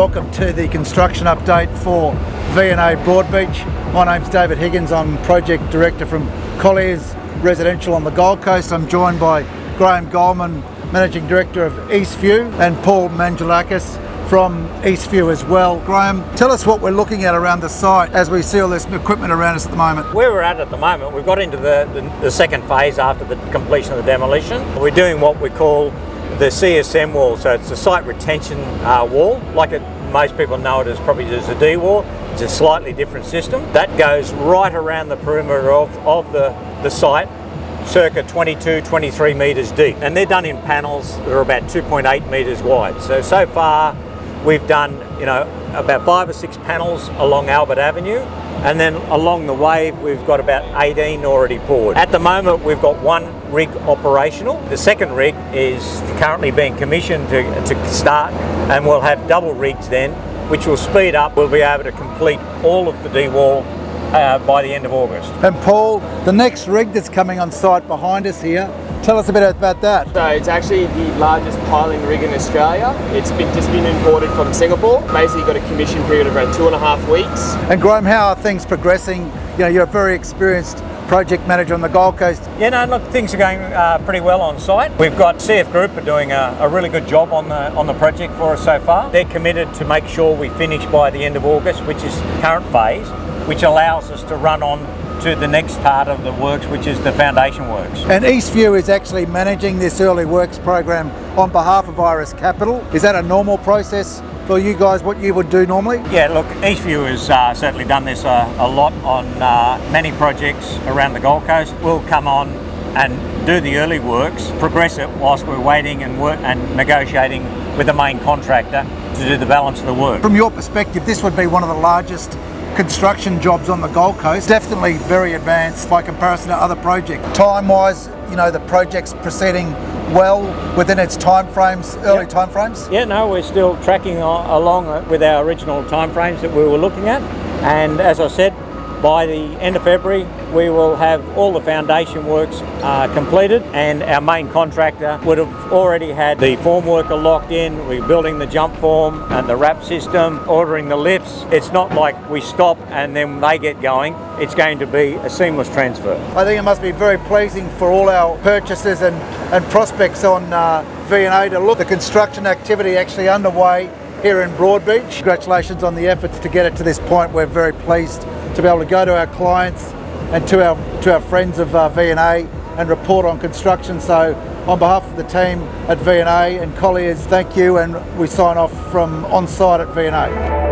welcome to the construction update for V&A Broadbeach. My name's David Higgins, I'm Project Director from Colliers Residential on the Gold Coast. I'm joined by Graham Goldman, Managing Director of Eastview, and Paul Mangelakis from Eastview as well. Graham, tell us what we're looking at around the site as we see all this equipment around us at the moment. Where we're at the moment, we've got into the second phase after the completion of the demolition. We're doing what we call the CSM wall, so it's a site retention wall, most people know it as probably as a D wall. It's a slightly different system. That goes right around the perimeter of the site, circa 23 metres deep. And they're done in panels that are about 2.8 metres wide. So far we've done about 5 or 6 panels along Albert Avenue, and then along the wave we've got about 18 already poured. At the moment we've got 1 rig operational. The second rig is currently being commissioned to start, and we'll have double rigs then, which will speed up. We'll be able to complete all of the D-wall by the end of August. And Paul, the next rig that's coming on site behind us here, tell us a bit about that. So it's actually the largest piling rig in Australia. It's just been imported from Singapore. Basically got a commission period of around 2.5 weeks. And Graham, how are things progressing? You're a very experienced project manager on the Gold Coast. Look, things are going pretty well on site. We've got CF Group are doing a really good job on the project for us so far. They're committed to make sure we finish by the end of August, which is current phase, which allows us to run on to the next part of the works, which is the foundation works. And Eastview is actually managing this early works program on behalf of Iris Capital. Is that a normal process for you guys, what you would do normally? Yeah, look, Eastview has certainly done this a lot on many projects around the Gold Coast. We'll come on and do the early works, progress it whilst we're waiting and negotiating with the main contractor to do the balance of the work. From your perspective, this would be one of the largest construction jobs on the Gold Coast, definitely very advanced by comparison to other projects. Time-wise, the project's proceeding well within its timeframes, early timeframes? Yeah, no, we're still tracking along with our original timeframes that we were looking at, and as I said, by the end of February we will have all the foundation works completed, and our main contractor would have already had the formworker locked in. We're building the jump form and the wrap system, ordering the lifts. It's not like we stop and then they get going. It's going to be a seamless transfer. I think it must be very pleasing for all our purchasers and prospects on V&A to look. The construction activity actually underway here in Broadbeach. Congratulations on the efforts to get it to this point. We're very pleased to be able to go to our clients and to our friends of V&A and report on construction. So on behalf of the team at V&A and Colliers, thank you, and we sign off from on site at V&A.